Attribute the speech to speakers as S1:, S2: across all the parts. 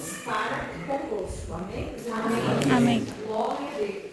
S1: bênçãos para convosco. Amém?
S2: Amém. Amém.
S1: Glória a Deus.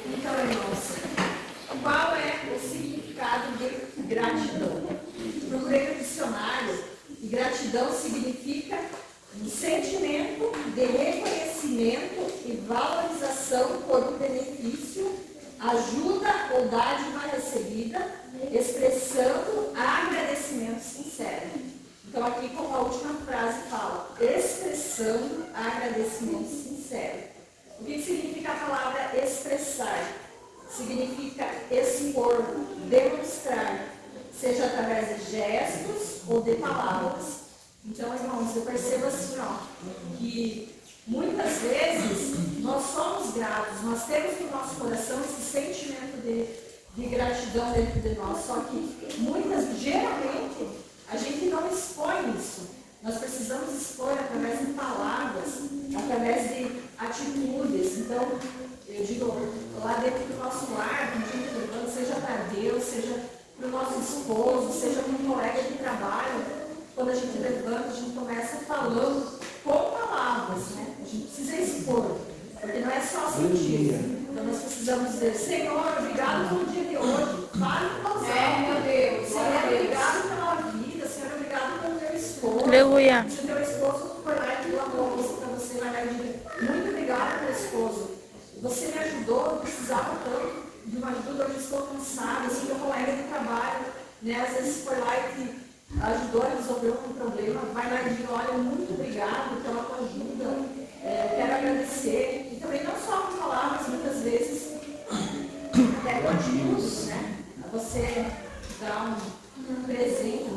S1: Então, irmãos, qual é o significado de gratidão? Procurei no dicionário e gratidão significa um sentimento de reconhecimento e valorização por um benefício, ajuda ou dádiva recebida, expressando agradecimento sincero. Então, aqui, como a última frase fala, expressando agradecimento sincero. O que significa a palavra expressar? Significa expor, demonstrar, seja através de gestos ou de palavras. Então, irmãos, eu percebo assim, que muitas vezes nós somos gratos, nós temos no nosso coração esse sentimento de gratidão dentro de nós, só que geralmente, a gente não expõe isso. Nós precisamos expor através de palavras, através de atitudes. Então, eu digo, lá dentro do nosso lar, quando a gente levanta, seja para Deus, seja para o nosso esposo, seja para um colega de trabalho, quando a gente levanta, a gente começa falando com palavras, né? A gente precisa expor, porque não é só sentir. Então, nós precisamos dizer, Senhor, obrigado pelo dia de hoje. Fale com nós. Meu Deus. Senhor, obrigado pela vida. Senhor, obrigado pelo meu esposo.
S2: Aleluia.
S1: Se o teu esposo foi lá e deu amor para você, vai lá e diga, muito obrigado pelo esposo. Você me ajudou, eu precisava tanto de uma ajuda, hoje estou cansada, assim, meu colega de trabalho, né, às vezes foi lá e te ajudou a resolver um problema, vai lá e diz, olha, muito obrigado pela tua ajuda, quero agradecer. E também não só com palavras, muitas vezes, até com atitudes, né? Você dá um presente,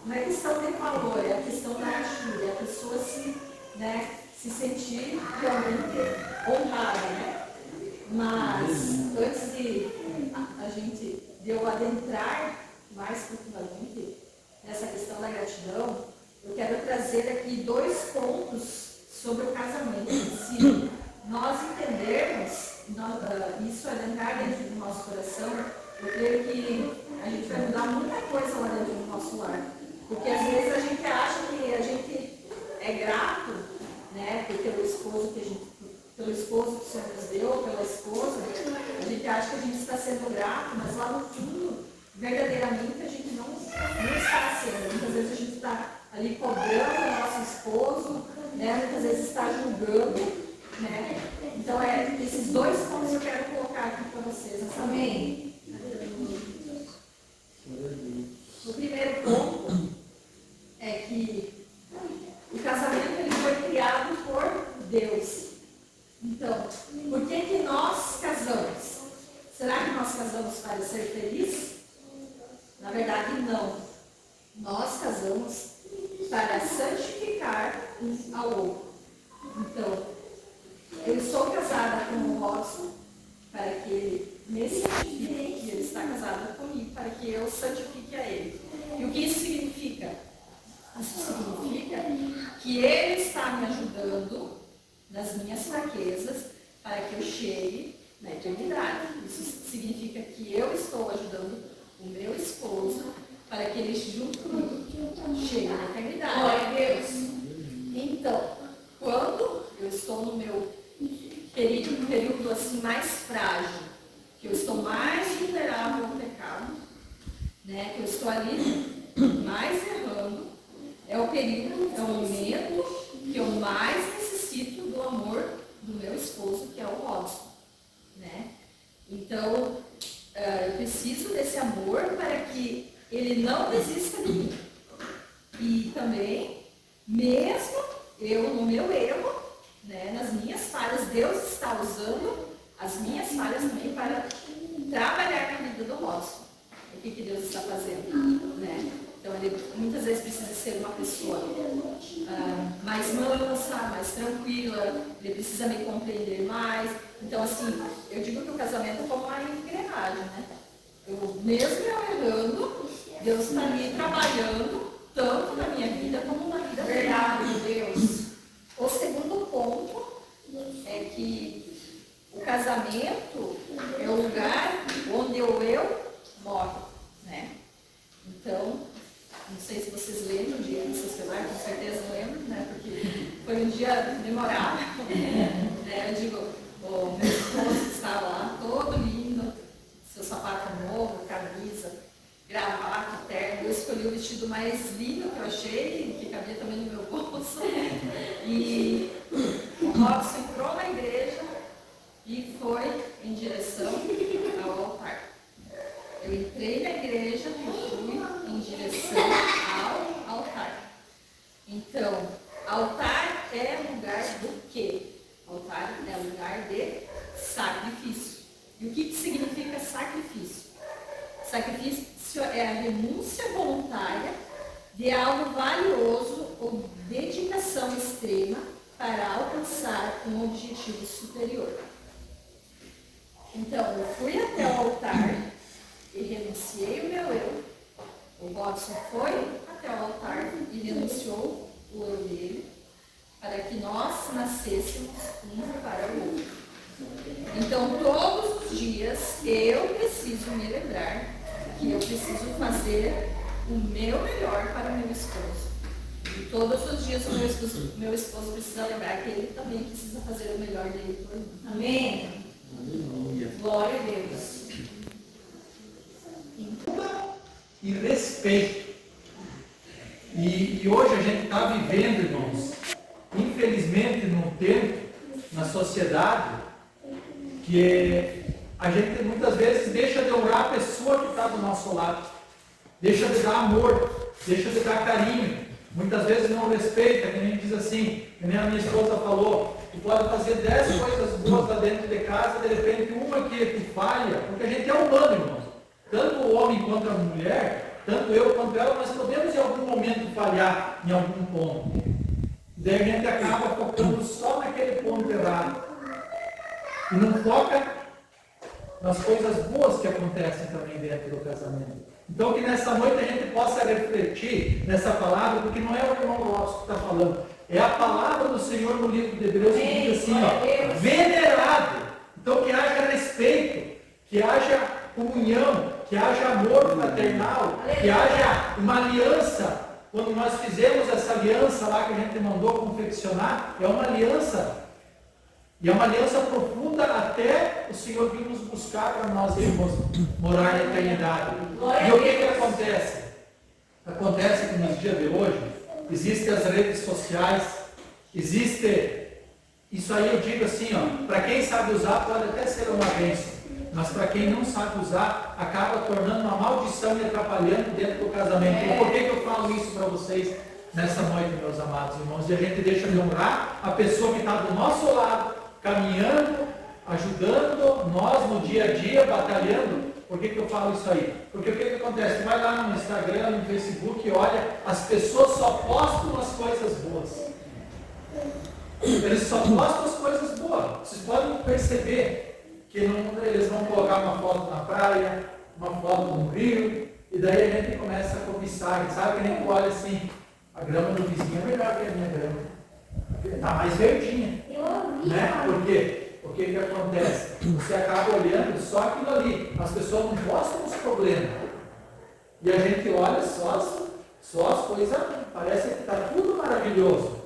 S1: não é questão de valor, é a questão da atitude, é a pessoa se sentir realmente honrada, né? Mas antes de eu adentrar mais profundamente nessa questão da gratidão, eu quero trazer aqui 2 pontos sobre o casamento. Se nós entendermos isso, adentrar dentro do nosso coração, eu creio que a gente vai mudar muita coisa lá dentro do nosso lar. Porque às vezes a gente acha que a gente é grato, né, pelo esposo que o Senhor nos deu, pela esposa, a gente acha que a gente está sendo grato, mas lá no fundo, verdadeiramente, a gente não está sendo. Muitas vezes a gente está ali cobrando o nosso esposo, né, muitas vezes está julgando, né. Então, esses 2 pontos que eu quero colocar aqui para vocês. Amém? O primeiro ponto é que o casamento ele foi criado por Deus. Então, por que nós casamos? Será que nós casamos para ser felizes? Na verdade, não. Nós casamos para santificar um ao outro. Então, eu estou casada com o Robson para que ele me santifique, e ele está casado comigo para que eu santifique a ele. E o que isso significa? Isso significa que ele está me ajudando nas minhas fraquezas para que eu chegue na eternidade. Isso significa que eu estou ajudando o meu esposo para que ele, junto comigo, chegue na eternidade. Glória a Deus. Então, quando eu estou no meu período assim mais frágil, que eu estou mais vulnerável ao pecado, né, que eu estou ali mais errando, é o período, é o momento que eu mais necessito do amor do meu esposo, que é o Robson, né? Então, eu preciso desse amor para que ele não desista de mim. E também, mesmo eu no meu erro, né, nas minhas falhas, Deus está usando as minhas falhas também para trabalhar na vida do Robson. O que Deus está fazendo, né? Então, ele muitas vezes precisa ser uma pessoa mais mansa, mais tranquila, ele precisa me compreender mais. Então, assim, eu digo que o casamento é como uma engrenagem, né? Mesmo eu errando, Deus está ali trabalhando, tanto na minha vida como na vida dele. Verdade, Deus. O segundo ponto é que o casamento é o lugar onde o eu morre, né? Então, não sei se vocês lembram de vocês com certeza lembram, né? Porque foi no dia memorável. Eu digo, o meu esposo estava lá, todo lindo, seu sapato novo, camisa, gravata, terno. Eu escolhi o vestido mais lindo que eu achei, que cabia também no meu bolso. E o Robson entrou na igreja e foi em direção ao altar. Eu entrei na igreja e fui em direção ao altar. Então, altar é lugar do quê? Altar é lugar de sacrifício. E o que significa sacrifício? Sacrifício é a renúncia voluntária de algo valioso ou dedicação extrema para alcançar um objetivo superior. Então, eu fui até o altar e renunciei o meu eu. O Robson foi até o altar e renunciou o eu dele, para que nós nascêssemos um para o outro. Então, todos os dias, eu preciso me lembrar que eu preciso fazer o meu melhor para o meu esposo. E todos os dias, o meu esposo precisa lembrar que ele também precisa fazer o melhor dele por mim. Amém? Glória a Deus.
S2: E respeito. E hoje a gente está vivendo, irmãos, infelizmente, num tempo, na sociedade, que a gente muitas vezes deixa de honrar a pessoa que está do nosso lado, deixa de dar amor, deixa de dar carinho, muitas vezes não respeita, que nem diz assim, que nem a minha esposa falou, tu pode fazer 10 coisas boas lá dentro de casa, de repente uma que tu falha, porque a gente é humano, irmãos, tanto o homem quanto a mulher, tanto eu quanto ela, nós podemos em algum momento falhar em algum ponto. Daí a gente acaba focando só naquele ponto errado. E não foca nas coisas boas que acontecem também dentro do casamento. Então que nessa noite a gente possa refletir nessa palavra, porque não é o irmão Robson que está falando, é a palavra do Senhor no livro de Hebreus que diz assim, ó, venerado. Então que haja respeito, que haja comunhão, que haja amor fraternal, que haja uma aliança. Quando nós fizemos essa aliança lá que a gente mandou confeccionar, é uma aliança, e é uma aliança profunda até o Senhor vir nos buscar para nós irmos morar na eternidade. E o que acontece? Acontece que nos dias de hoje, existem as redes sociais, existe, isso aí eu digo assim, ó, para quem sabe usar pode até ser uma bênção, mas para quem não sabe usar, acaba tornando uma maldição e atrapalhando dentro do casamento. E por que eu falo isso para vocês nessa noite, meus amados irmãos? E a gente deixa de honrar a pessoa que está do nosso lado, caminhando, ajudando nós no dia a dia, batalhando. Por que eu falo isso aí? Porque o que acontece? Tu vai lá no Instagram, no Facebook e olha, as pessoas só postam as coisas boas. Eles só postam as coisas boas. Vocês podem perceber que eles vão colocar uma foto na praia, uma foto no rio, e daí a gente começa a cobiçar, sabe? Que a gente olha assim, a grama do vizinho é melhor que a minha grama, está mais verdinha, né? Por quê? O que acontece? Você acaba olhando só aquilo ali, as pessoas não postam os problemas, e a gente olha só as coisas, parece que está tudo maravilhoso,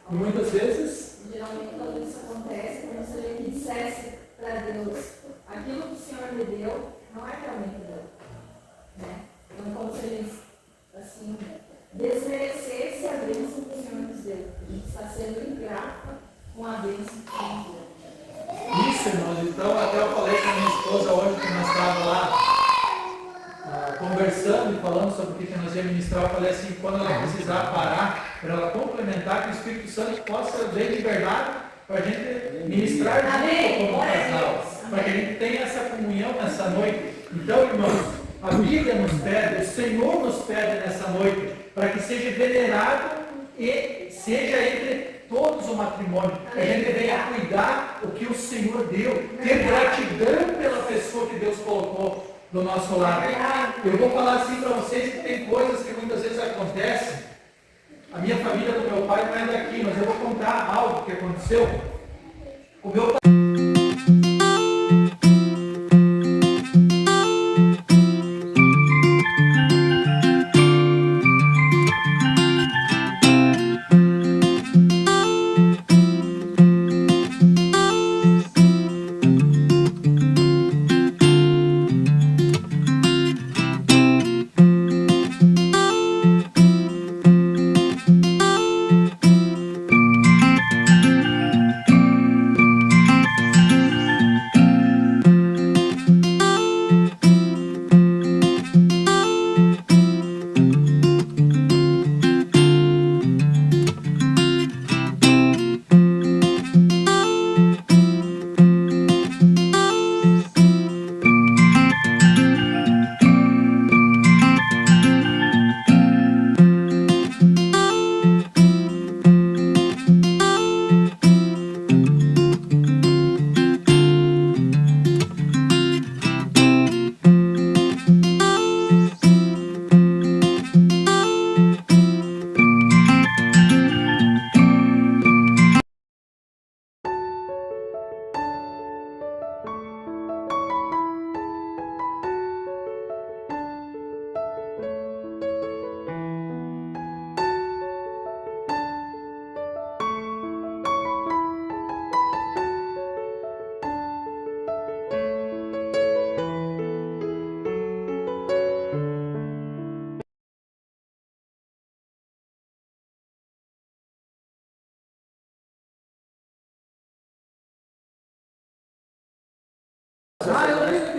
S2: e muitas vezes...
S1: Geralmente quando isso acontece, quando você vê que dissesse para Deus, aquilo que o Senhor me deu, não é realmente deu. Né? Então, como se ele, assim, desmerecesse a bênção que o Senhor nos deu. A gente está sendo ingrato com a bênção que o Senhor nos deu.
S2: Isso, irmãos. Então, até eu falei com a minha esposa hoje, que nós estávamos lá conversando e falando sobre o que nós íamos ministrar. Eu falei assim, quando ela precisar parar, para ela complementar, que o Espírito Santo possa ver de verdade para a gente ministrar junto como casal, para que a gente tenha essa comunhão nessa noite. Então, irmãos, a Bíblia nos pede, o Senhor nos pede nessa noite, para que seja venerado e seja entre todos o matrimônio, que a gente venha cuidar o que o Senhor deu, ter gratidão pela pessoa que Deus colocou do nosso lado. Eu vou falar assim para vocês que tem coisas que muitas vezes acontecem. A minha família do meu pai não é daqui, mas eu vou contar algo que aconteceu. O meu pai... sociedade.
S1: Eu